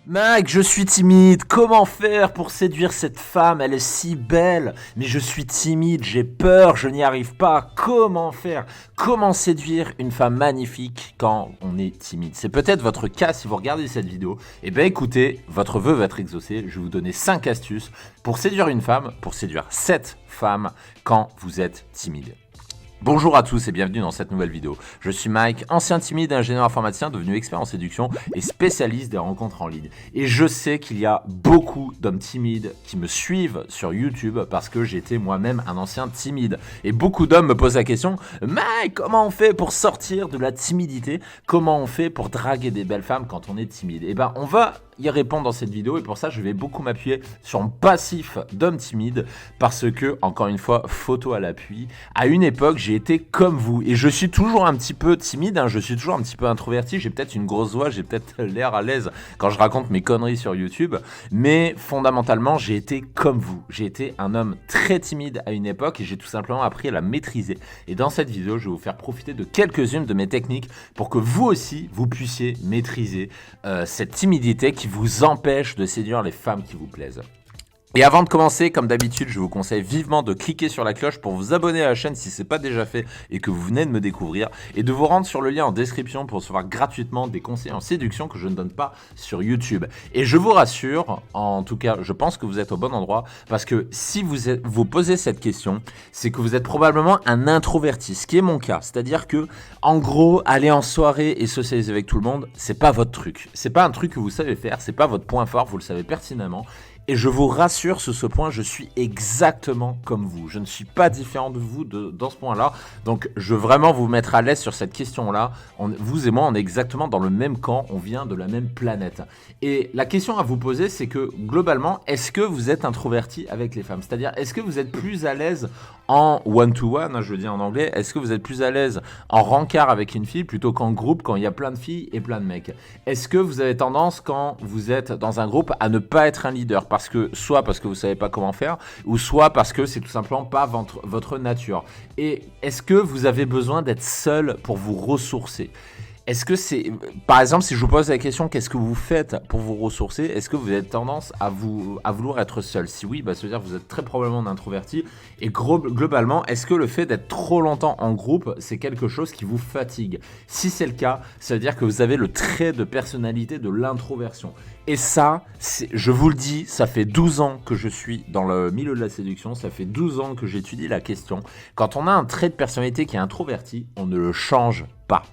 Mec, je suis timide, comment faire pour séduire cette femme? Elle est si belle, mais je suis timide, j'ai peur, je n'y arrive pas. Comment faire? Comment séduire une femme magnifique quand on est timide? C'est peut-être votre cas si vous regardez cette vidéo. Eh bien écoutez, votre vœu va être exaucé, je vais vous donner 5 astuces pour séduire une femme, pour séduire cette femme quand vous êtes timide. Bonjour à tous et bienvenue dans cette nouvelle vidéo. Je suis Mike, ancien timide et ingénieur informaticien devenu expert en séduction et spécialiste des rencontres en ligne. Et je sais qu'il y a beaucoup d'hommes timides qui me suivent sur YouTube parce que j'étais moi-même un ancien timide. Et beaucoup d'hommes me posent la question, Mike, comment on fait pour sortir de la timidité? Comment on fait pour draguer des belles femmes quand on est timide? Eh ben, on va y répondre dans cette vidéo et pour ça, je vais beaucoup m'appuyer sur mon passif d'homme timide parce que, encore une fois, photo à l'appui, à une époque, j'ai été comme vous et je suis toujours un petit peu timide, je suis toujours un petit peu introverti, j'ai peut-être une grosse voix, j'ai peut-être l'air à l'aise quand je raconte mes conneries sur YouTube, mais fondamentalement, j'ai été comme vous. J'ai été un homme très timide à une époque et j'ai tout simplement appris à la maîtriser. Et dans cette vidéo, je vais vous faire profiter de quelques-unes de mes techniques pour que vous aussi, vous puissiez maîtriser cette timidité qui vous empêche de séduire les femmes qui vous plaisent. Et avant de commencer, comme d'habitude, je vous conseille vivement de cliquer sur la cloche pour vous abonner à la chaîne si ce n'est pas déjà fait et que vous venez de me découvrir et de vous rendre sur le lien en description pour recevoir gratuitement des conseils en séduction que je ne donne pas sur YouTube. Et je vous rassure, en tout cas, je pense que vous êtes au bon endroit parce que si vous posez cette question, c'est que vous êtes probablement un introverti, ce qui est mon cas. C'est-à-dire que, en gros, aller en soirée et socialiser avec tout le monde, c'est pas votre truc. C'est pas un truc que vous savez faire, c'est pas votre point fort, vous le savez pertinemment. Et je vous rassure sur ce point, je suis exactement comme vous. Je ne suis pas différent de vous dans ce point-là. Donc, je veux vraiment vous mettre à l'aise sur cette question-là. Vous et moi, on est exactement dans le même camp. On vient de la même planète. Et la question à vous poser, c'est que, globalement, est-ce que vous êtes introverti avec les femmes? C'est-à-dire, est-ce que vous êtes plus à l'aise en one-to-one, je le dis en anglais? Est-ce que vous êtes plus à l'aise en rencard avec une fille plutôt qu'en groupe quand il y a plein de filles et plein de mecs? Est-ce que vous avez tendance, quand vous êtes dans un groupe, à ne pas être un leader? Soit parce que vous savez pas comment faire, ou soit parce que c'est tout simplement pas votre nature. Et est-ce que vous avez besoin d'être seul pour vous ressourcer? Est-ce que c'est, par exemple, si je vous pose la question, qu'est-ce que vous faites pour vous ressourcer? Est-ce que vous avez tendance à vouloir être seul? Si oui, ça veut dire que vous êtes très probablement un introverti. Et globalement, est-ce que le fait d'être trop longtemps en groupe, c'est quelque chose qui vous fatigue? Si c'est le cas, ça veut dire que vous avez le trait de personnalité de l'introversion. Et ça, je vous le dis, ça fait 12 ans que je suis dans le milieu de la séduction, ça fait 12 ans que j'étudie la question. Quand on a un trait de personnalité qui est introverti, on ne le change pas.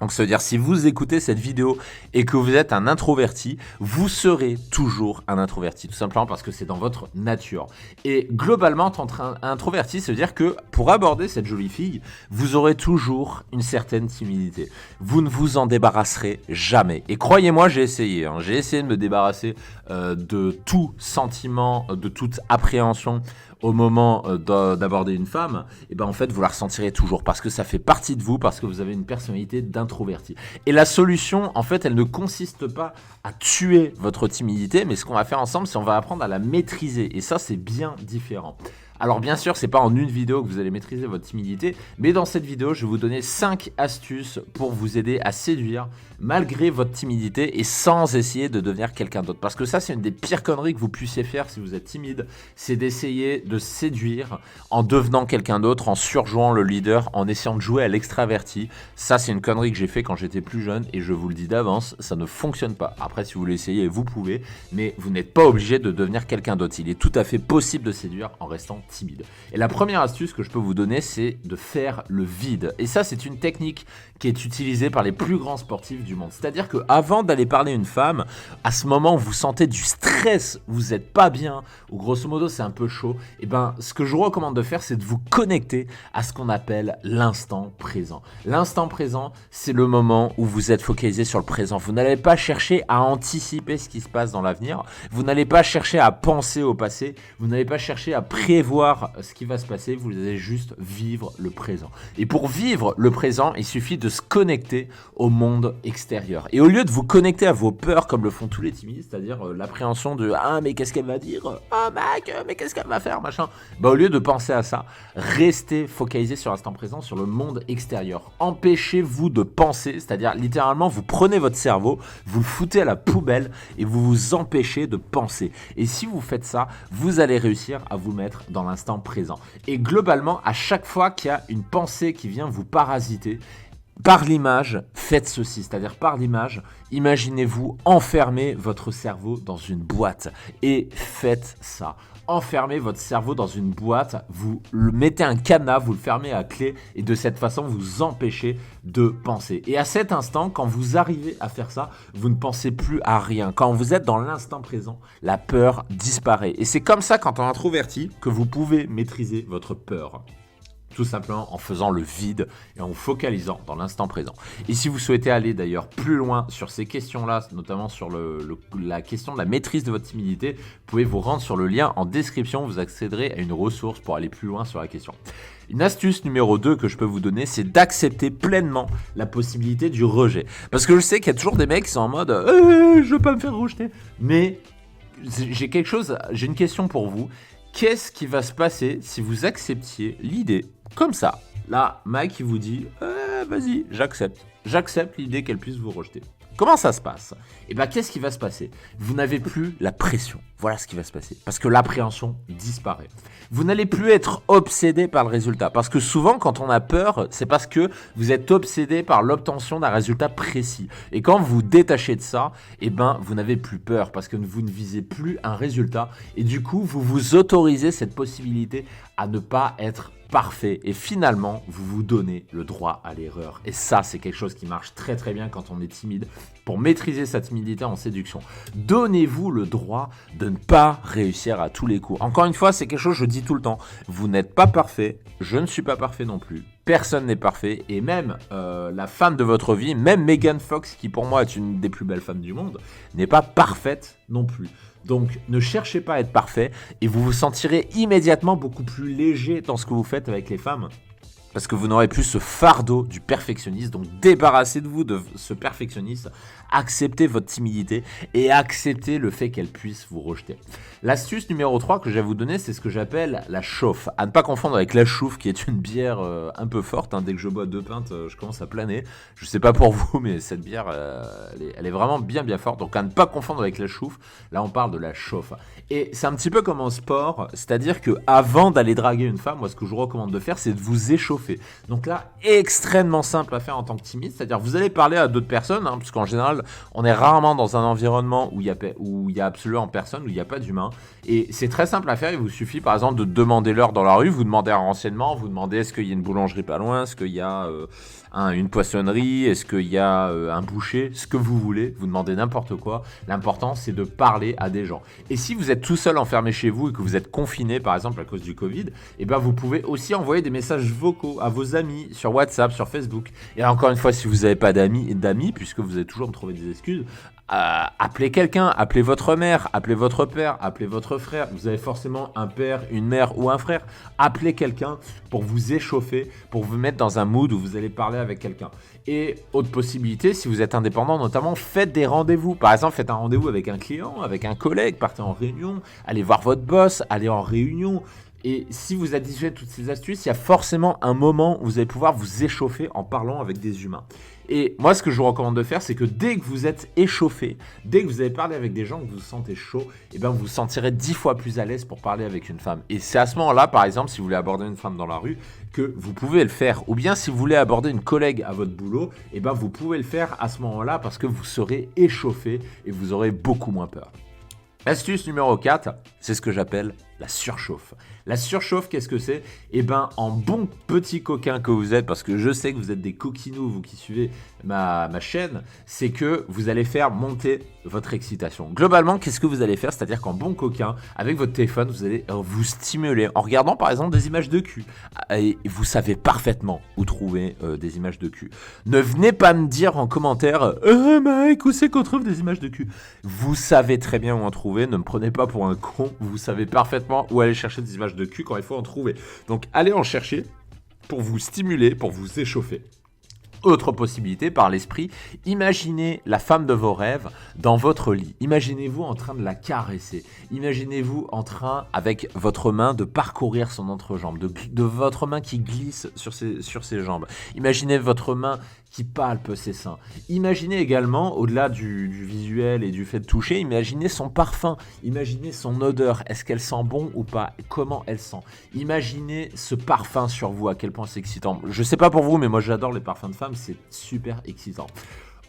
Donc ça veut dire si vous écoutez cette vidéo et que vous êtes un introverti, vous serez toujours un introverti, tout simplement parce que c'est dans votre nature. Et globalement, être un introverti, ça veut dire que pour aborder cette jolie fille, vous aurez toujours une certaine timidité. Vous ne vous en débarrasserez jamais. Et croyez-moi, j'ai essayé de me débarrasser de tout sentiment, de toute appréhension au moment d'aborder une femme. Et ben en fait, vous la ressentirez toujours parce que ça fait partie de vous, parce que vous avez une personnalité d'introverti. Et la solution, en fait, elle ne consiste pas à tuer votre timidité, mais ce qu'on va faire ensemble, c'est on va apprendre à la maîtriser. Et ça, c'est bien différent. Alors bien sûr, c'est pas en une vidéo que vous allez maîtriser votre timidité, mais dans cette vidéo, je vais vous donner 5 astuces pour vous aider à séduire malgré votre timidité et sans essayer de devenir quelqu'un d'autre. Parce que ça, c'est une des pires conneries que vous puissiez faire si vous êtes timide, c'est d'essayer de séduire en devenant quelqu'un d'autre, en surjouant le leader, en essayant de jouer à l'extraverti. Ça, c'est une connerie que j'ai fait quand j'étais plus jeune et je vous le dis d'avance, ça ne fonctionne pas. Après, si vous l'essayez, vous pouvez, mais vous n'êtes pas obligé de devenir quelqu'un d'autre. Il est tout à fait possible de séduire en restant timide. Et la première astuce que je peux vous donner, c'est de faire le vide. Et ça, c'est une technique qui est utilisée par les plus grands sportifs du monde. C'est-à-dire qu'avant d'aller parler à une femme, à ce moment où vous sentez du stress, vous n'êtes pas bien, ou grosso modo c'est un peu chaud, et ben ce que je vous recommande de faire, c'est de vous connecter à ce qu'on appelle l'instant présent. L'instant présent, c'est le moment où vous êtes focalisé sur le présent. Vous n'allez pas chercher à anticiper ce qui se passe dans l'avenir, vous n'allez pas chercher à penser au passé, vous n'allez pas chercher à prévoir voir ce qui va se passer, vous allez juste vivre le présent. Et pour vivre le présent, il suffit de se connecter au monde extérieur. Et au lieu de vous connecter à vos peurs comme le font tous les timides, c'est-à-dire l'appréhension de « Ah, mais qu'est-ce qu'elle va dire ? Ah, mec, mais qu'est-ce qu'elle va faire ?» machin. Au lieu de penser à ça, restez focalisé sur l'instant présent, sur le monde extérieur. Empêchez-vous de penser, c'est-à-dire littéralement, vous prenez votre cerveau, vous le foutez à la poubelle et vous vous empêchez de penser. Et si vous faites ça, vous allez réussir à vous mettre dans l'instant présent. Et globalement, à chaque fois qu'il y a une pensée qui vient vous parasiter, par l'image, faites ceci, c'est-à-dire par l'image, imaginez-vous enfermer votre cerveau dans une boîte et faites ça. Enfermez votre cerveau dans une boîte, vous mettez un cadenas, vous le fermez à clé et de cette façon vous empêchez de penser. Et à cet instant, quand vous arrivez à faire ça, vous ne pensez plus à rien. Quand vous êtes dans l'instant présent, la peur disparaît. Et c'est comme ça, quand on est introverti, que vous pouvez maîtriser votre peur. Tout simplement en faisant le vide et en vous focalisant dans l'instant présent. Et si vous souhaitez aller d'ailleurs plus loin sur ces questions-là, notamment sur la question de la maîtrise de votre timidité, vous pouvez vous rendre sur le lien en description, vous accéderez à une ressource pour aller plus loin sur la question. Une astuce numéro 2 que je peux vous donner, c'est d'accepter pleinement la possibilité du rejet. Parce que je sais qu'il y a toujours des mecs qui sont en mode « je veux pas me faire rejeter ». Mais j'ai une question pour vous. Qu'est-ce qui va se passer si vous acceptiez l'idée comme ça? Là, Mike, il vous dit vas-y, j'accepte. J'accepte l'idée qu'elle puisse vous rejeter. Comment ça se passe? Eh bien, qu'est-ce qui va se passer? Vous n'avez plus la pression. Voilà ce qui va se passer. Parce que l'appréhension disparaît. Vous n'allez plus être obsédé par le résultat. Parce que souvent, quand on a peur, c'est parce que vous êtes obsédé par l'obtention d'un résultat précis. Et quand vous vous détachez de ça, eh ben, vous n'avez plus peur. Parce que vous ne visez plus un résultat. Et du coup, vous vous autorisez cette possibilité à ne pas être parfait. Et finalement, vous vous donnez le droit à l'erreur. Et ça, c'est quelque chose qui marche très très bien quand on est timide. Pour maîtriser sa timidité en séduction, donnez-vous le droit de ne pas réussir à tous les coups. Encore une fois, c'est quelque chose que je dis tout le temps. Vous n'êtes pas parfait, je ne suis pas parfait non plus. Personne n'est parfait. Et même la femme de votre vie, même Megan Fox, qui pour moi est une des plus belles femmes du monde, n'est pas parfaite non plus. Donc, ne cherchez pas à être parfait et vous vous sentirez immédiatement beaucoup plus léger dans ce que vous faites avec les femmes. Parce que vous n'aurez plus ce fardeau du perfectionniste. Donc débarrassez-vous de ce perfectionniste, acceptez votre timidité et acceptez le fait qu'elle puisse vous rejeter. L'astuce numéro 3 que je vais vous donner, c'est ce que j'appelle la chauffe. À ne pas confondre avec la chouffe qui est une bière un peu forte. Dès que je bois 2 pintes, je commence à planer. Je ne sais pas pour vous, mais cette bière, elle est vraiment bien forte. Donc à ne pas confondre avec la chouffe. Là, on parle de la chauffe. Et c'est un petit peu comme en sport. C'est-à-dire qu'avant d'aller draguer une femme, moi, ce que je vous recommande de faire, c'est de vous échauffer. Donc là, extrêmement simple à faire en tant que timide, c'est-à-dire vous allez parler à d'autres personnes, parce qu'en général, on est rarement dans un environnement où il y a absolument personne, où il n'y a pas d'humain, et c'est très simple à faire. Il vous suffit par exemple de demander l'heure dans la rue, vous demandez un renseignement, vous demandez est-ce qu'il y a une boulangerie pas loin, est-ce qu'il y a une poissonnerie, est-ce qu'il y a un boucher, ce que vous voulez, vous demandez n'importe quoi. L'important, c'est de parler à des gens. Et si vous êtes tout seul enfermé chez vous et que vous êtes confiné, par exemple, à cause du Covid, eh ben, vous pouvez aussi envoyer des messages vocaux à vos amis sur WhatsApp, sur Facebook. Et encore une fois, si vous n'avez pas d'amis, puisque vous allez toujours me trouver des excuses, appelez quelqu'un, appelez votre mère, appelez votre père, appelez votre frère. Vous avez forcément un père, une mère ou un frère. Appelez quelqu'un pour vous échauffer, pour vous mettre dans un mood où vous allez parler avec quelqu'un. Et autre possibilité, si vous êtes indépendant notamment, faites des rendez-vous. Par exemple, faites un rendez-vous avec un client, avec un collègue, partez en réunion, allez voir votre boss, allez en réunion. Et si vous habituez toutes ces astuces, il y a forcément un moment où vous allez pouvoir vous échauffer en parlant avec des humains. Et moi, ce que je vous recommande de faire, c'est que dès que vous êtes échauffé, dès que vous avez parlé avec des gens, que vous vous sentez chaud, et ben vous vous sentirez 10 fois plus à l'aise pour parler avec une femme. Et c'est à ce moment-là, par exemple, si vous voulez aborder une femme dans la rue, que vous pouvez le faire. Ou bien si vous voulez aborder une collègue à votre boulot, et ben vous pouvez le faire à ce moment-là parce que vous serez échauffé et vous aurez beaucoup moins peur. Astuce numéro 4, c'est ce que j'appelle la surchauffe. La surchauffe, qu'est-ce que c'est? Eh ben, en bon petit coquin que vous êtes, parce que je sais que vous êtes des coquinous, vous qui suivez ma chaîne, c'est que vous allez faire monter votre excitation. Globalement, qu'est-ce que vous allez faire? C'est-à-dire qu'en bon coquin, avec votre téléphone, vous allez vous stimuler en regardant par exemple des images de cul. Et vous savez parfaitement où trouver des images de cul. Ne venez pas me dire en commentaire « Mike, où c'est qu'on trouve des images de cul ?» Vous savez très bien où en trouver, ne me prenez pas pour un con, vous savez parfaitement simplement où aller chercher des images de cul quand il faut en trouver. Donc allez en chercher pour vous stimuler, pour vous échauffer. Autre possibilité, par l'esprit, imaginez la femme de vos rêves dans votre lit. Imaginez-vous en train de la caresser. Imaginez-vous en train, avec votre main, de parcourir son entrejambe, de votre main qui glisse sur ses jambes. Imaginez votre main qui palpe ses seins. Imaginez également, au-delà du visuel et du fait de toucher, imaginez son parfum, imaginez son odeur. Est-ce qu'elle sent bon ou pas? Comment elle sent? Imaginez ce parfum sur vous, à quel point c'est excitant. Je sais pas pour vous, mais moi j'adore les parfums de femmes, c'est super excitant.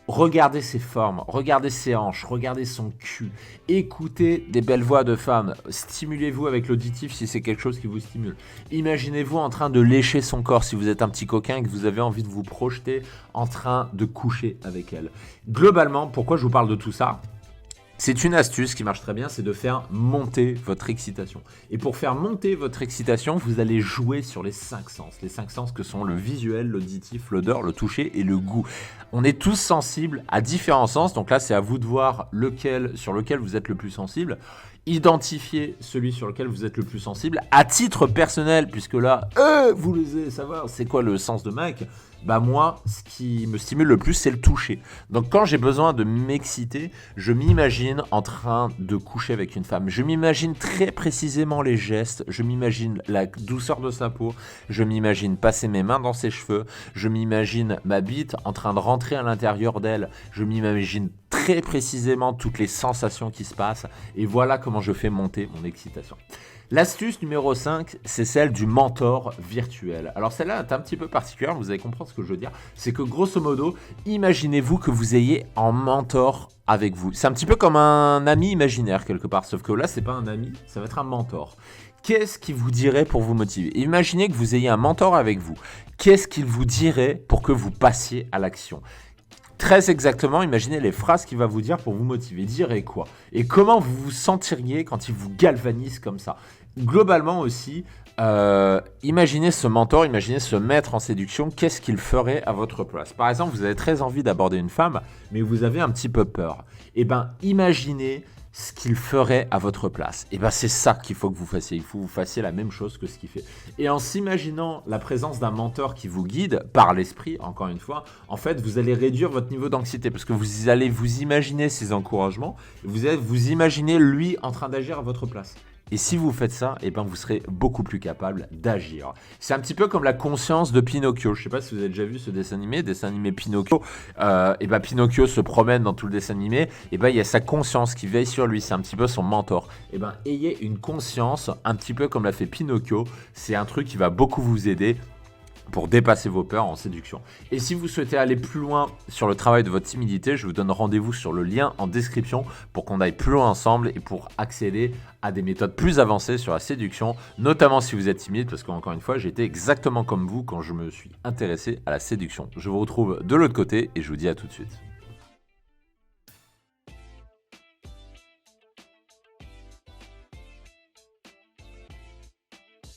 Regardez ses formes, regardez ses hanches, regardez son cul, écoutez des belles voix de femmes, stimulez-vous avec l'auditif si c'est quelque chose qui vous stimule. Imaginez-vous en train de lécher son corps si vous êtes un petit coquin et que vous avez envie de vous projeter en train de coucher avec elle. Globalement, pourquoi je vous parle de tout ça ? C'est une astuce qui marche très bien, c'est de faire monter votre excitation. Et pour faire monter votre excitation, vous allez jouer sur les 5 sens. Les 5 sens que sont le visuel, l'auditif, l'odeur, le toucher et le goût. On est tous sensibles à différents sens, donc là c'est à vous de voir sur lequel vous êtes le plus sensible. Identifiez celui sur lequel vous êtes le plus sensible à titre personnel, puisque là, vous voulez savoir c'est quoi le sens de Mike. Bah moi, ce qui me stimule le plus, c'est le toucher. Donc quand j'ai besoin de m'exciter, je m'imagine en train de coucher avec une femme. Je m'imagine très précisément les gestes, je m'imagine la douceur de sa peau, je m'imagine passer mes mains dans ses cheveux, je m'imagine ma bite en train de rentrer à l'intérieur d'elle, je m'imagine très précisément toutes les sensations qui se passent, et voilà comment je fais monter mon excitation. L'astuce numéro 5, c'est celle du mentor virtuel. Alors celle-là est un petit peu particulière, vous allez comprendre ce que je veux dire. C'est que grosso modo, imaginez-vous que vous ayez un mentor avec vous. C'est un petit peu comme un ami imaginaire quelque part, sauf que là, c'est pas un ami, ça va être un mentor. Qu'est-ce qu'il vous dirait pour vous motiver? Imaginez que vous ayez un mentor avec vous. Qu'est-ce qu'il vous dirait pour que vous passiez à l'action? Très exactement, imaginez les phrases qu'il va vous dire pour vous motiver. Il dirait quoi? Et comment vous vous sentiriez quand il vous galvanise comme ça? Globalement aussi, imaginez ce mentor, imaginez ce maître en séduction, qu'est-ce qu'il ferait à votre place? Par exemple, vous avez très envie d'aborder une femme, mais vous avez un petit peu peur. Eh bien, imaginez ce qu'il ferait à votre place. Et bien c'est ça qu'il faut que vous fassiez. Il faut que vous fassiez la même chose que ce qu'il fait. Et en s'imaginant la présence d'un mentor qui vous guide par l'esprit, encore une fois, en fait, vous allez réduire votre niveau d'anxiété parce que vous allez vous imaginer ses encouragements, vous allez vous imaginer lui en train d'agir à votre place. Et si vous faites ça, eh ben vous serez beaucoup plus capable d'agir. C'est un petit peu comme la conscience de Pinocchio. Je ne sais pas si vous avez déjà vu ce dessin animé Pinocchio. Et ben Pinocchio se promène dans tout le dessin animé. Et ben il y a sa conscience qui veille sur lui. C'est un petit peu son mentor. Et ben ayez une conscience un petit peu comme l'a fait Pinocchio. C'est un truc qui va beaucoup vous aider pour dépasser vos peurs en séduction. Et si vous souhaitez aller plus loin sur le travail de votre timidité, je vous donne rendez-vous sur le lien en description pour qu'on aille plus loin ensemble et pour accéder à des méthodes plus avancées sur la séduction, notamment si vous êtes timide, parce qu'encore une fois, j'ai été exactement comme vous quand je me suis intéressé à la séduction. Je vous retrouve de l'autre côté et je vous dis à tout de suite.